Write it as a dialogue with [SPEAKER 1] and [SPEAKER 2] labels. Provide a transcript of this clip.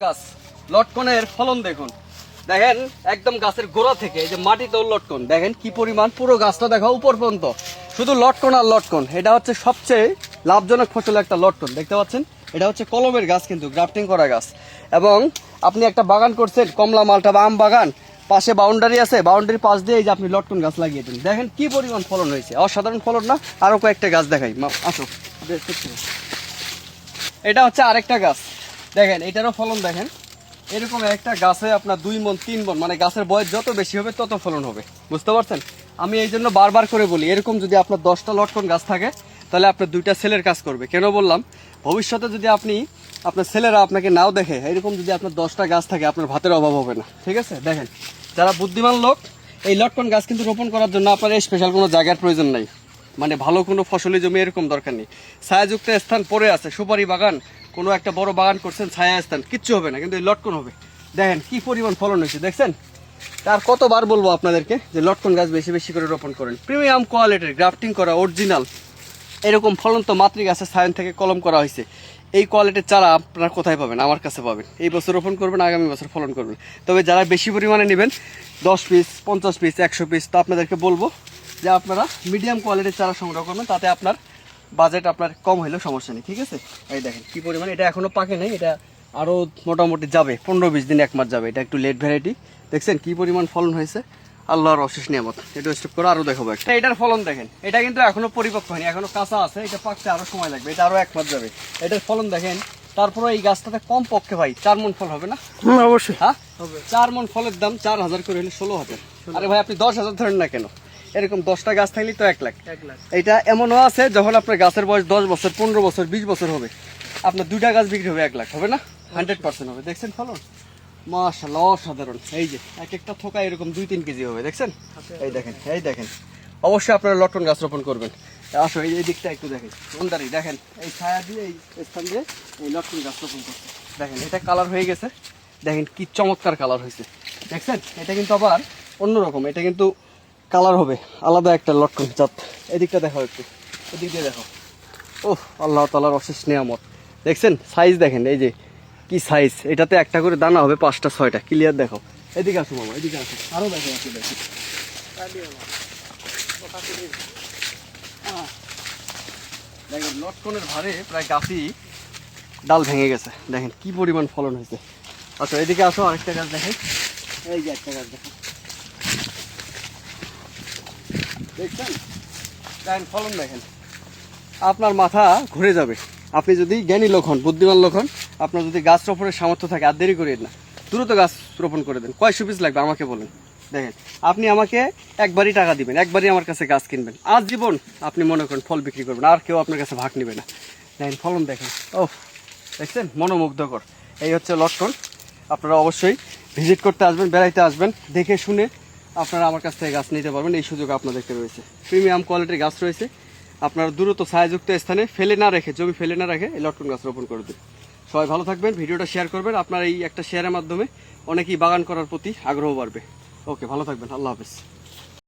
[SPEAKER 1] গাছ লটকনের ফলন দেখুন, দেখেন একদম গাছের গোড়া থেকে এই যে মাটিতেও লটকন, দেখেন কি পরিমাণ, পুরো গাছটা দেখো উপর পর্যন্ত শুধু লটকন আর লটকন। এটা হচ্ছে সবচেয়ে লাভজনক ফসল একটা লটকন, দেখতে পাচ্ছেন। এটা হচ্ছে কলমের গাছ, কিন্তু গ্রাফটিং করা গাছ। এবং আপনি একটা বাগান করছেন, কমলা মালটা বা আম বাগান, পাশে বাউন্ডারি আছে, বাউন্ডারির পাশ দিয়ে এই যে আপনি লটকন গাছ লাগিয়ে দিন, দেখেন কি পরিমাণ ফলন হয়েছে, অসাধারণ ফলন না? আরো কয়েকটা গাছ দেখাই, আসো। এটা হচ্ছে আরেকটা গাছ, দেখেন এটারও ফলন দেখেন। এরকম একটা গাছে আপনার 2 মণ 3 মণ, মানে গাছের বয়স যত বেশি হবে তত ফলন হবে, বুঝতে পারছেন। আমি এই জন্য বারবার করে বলি, এরকম যদি আপনার 10টা লটকন গাছ থাকে তাহলে আপনার 2টা ছেলের কাজ করবে। কেন বললাম, ভবিষ্যতে যদি আপনার ছেলেরা আপনাকে নাও দেখে, এরকম যদি আপনার 10টা গাছ থাকে আপনার ভাতের অভাব হবে না, ঠিক আছে। দেখেন যারা বুদ্ধিমান লোক, এই লটকন গাছ কিন্তু রোপণ করার জন্য আপনার স্পেশাল কোনো জায়গার প্রয়োজন নাই, মানে ভালো কোনো ফসলি জমি এরকম দরকার নেই। ছায়াযুক্ত স্থান পড়ে আছে, সুপারি বাগান, কোনো একটা বড় বাগান করছেন, ছায়া স্থান, কিচ্ছু হবে না, কিন্তু এই লটকন হবে। দেখেন কি পরিমাণ ফলন হয়েছে, দেখছেন। তার কতবার বলবো আপনাদেরকে যে লটকন গাছ বেশি বেশি করে রোপণ করেন, প্রিমিয়াম কোয়ালিটির গ্রাফটিং করা অরিজিনাল এরকম ফলন তো মাতৃ গাছের সায়ন থেকে কলম করা হয়েছে। এই কোয়ালিটির চারা আপনারা কোথায় পাবেন? আমার কাছে পাবেন। এই বছর রোপণ করবেন, আগামী বছর ফলন করবেন। তবে যারা বেশি পরিমাণে নেবেন, 10 পিস 50 পিস 100 পিস, তো আপনাদেরকে বলবো যে আপনারা মিডিয়াম কোয়ালিটির চারা সংগ্রহ করবেন, তাতে আপনার বাজেট আপনার কম হলেও সমস্যা নেই, ঠিক আছে। এই দেখেন কি পরিমাণ, এটা এখনো পাকে নেই, এটা আরও মোটামুটি যাবে 15-20 দিন, 1 মাস যাবে। এটা একটু লেট ভ্যারাইটি, দেখছেন কি পরিমাণ ফলন হয়েছে, আল্লাহর অশেষ নিয়ামত। এটা স্টেপ করে আরও দেখাবো একটা। এটার ফলন দেখেন, এটা কিন্তু এখনো পরিপক্ক হয়নি, এখনো কাঁচা আছে, এটা পাকতে আরও সময় লাগবে, এটা আরও 1 মাস যাবে। এটার ফলন দেখেন। তারপরে এই গাছটাতে কম পক্ষে ভাই 4 মণ ফল হবে না?
[SPEAKER 2] অবশ্যই।
[SPEAKER 1] হ্যাঁ হবে। 4 মণ ফলের দাম 4000 করে হলে 16,000। আরে ভাই আপনি 10,000 ধরেন না কেন, এরকম 10টা গাছ থাকলেই তো 1 লাখ। এটা এমনও আছে যখন আপনার গাছের বয়স 10 বছর 15 বছর 20 বছর হবে, আপনার 2টা গাছ বিক্রি হবে 1 লাখ, হবে না? 100% হবে। দেখছেন ফলন, মাশাআল্লাহ অসাধারণ। এই যে এক একটা থোকা এরকম 2-3 কেজি হবে, দেখছেন। এই দেখেন, এই দেখেন, অবশ্যই আপনারা লটকন গাছ রোপণ করবেন। আসো এই দিকটা একটু দেখেন, সুন্দরী দেখেন, এই ছায়া দিয়ে এই স্থান দিয়ে এই লটকন গাছ রোপণ করছে। দেখেন এটা কালার হয়ে গেছে, দেখেন কি চমৎকার কালার হয়েছে, দেখছেন। এটা কিন্তু আবার অন্যরকম, এটা কিন্তু কালার হবে আলাদা একটা লটকন জাত। এদিকটা দেখো একটু, এদিক দিয়ে দেখো। ওহ, আল্লাহ তাআলার অশেষ নিয়ামত, দেখছেন সাইজ দেখেন, এই যে কি সাইজ। এটাতে একটা করে দানা হবে 5টা 6টা, ক্লিয়ার দেখো। এদিকে আসো মামা, এদিকে আসো, আরো দেখো, আপনি দেখো। দেখেন লটকনের ভারে প্রায় গাছই ডাল ভেঙে গেছে, দেখেন কি পরিমাণ ফলন হয়েছে। আচ্ছা এদিকে আসো, আরেকটা গাছ দেখেন, এই যে একটা গাছ দেখেন, দেখছেন। দেখেন ফলন দেখেন, আপনার মাথা ঘুরে যাবে। আপনি যদি জ্ঞানী লোক হন, বুদ্ধিমান লোক হন, আপনার যদি গাছ রোপণের সামর্থ্য থাকে, আর দেরি করেন না, দ্রুত গাছ রোপণ করে দেন। কয়শো পিস লাগবে আমাকে বলেন। দেখেন আপনি আমাকে একবারই টাকা দিবেন, একবারই আমার কাছে গাছ কিনবেন, আজ জীবন আপনি মনে করেন ফল বিক্রি করবেন, আর কেউ আপনার কাছে ভাগ নেবে না। দেখেন ফলন দেখেন, ও দেখছেন, মনোমুগ্ধকর। এই হচ্ছে লটকন। আপনারা অবশ্যই ভিজিট করতে আসবেন, বেড়াইতে আসবেন, দেখে শুনে আপনারা আমার কাছ থেকে গাছ নিতে পারবেন, এই সুযোগ আপনাদেরকে রয়েছে। প্রিমিয়াম কোয়ালিটির গাছ রয়েছে, আপনারা দ্রুত ছায়াযুক্ত স্থানে ফেলে না রেখে, জমি ফেলে না রেখে এই লটকন গাছ রোপণ করে দিন। সবাই ভালো থাকবেন, ভিডিওটা শেয়ার করবেন, আপনার এই একটা শেয়ারের মাধ্যমে অনেকেই বাগান করার প্রতি আগ্রহ বাড়বে। ওকে, ভালো থাকবেন, আল্লাহ হাফেজ।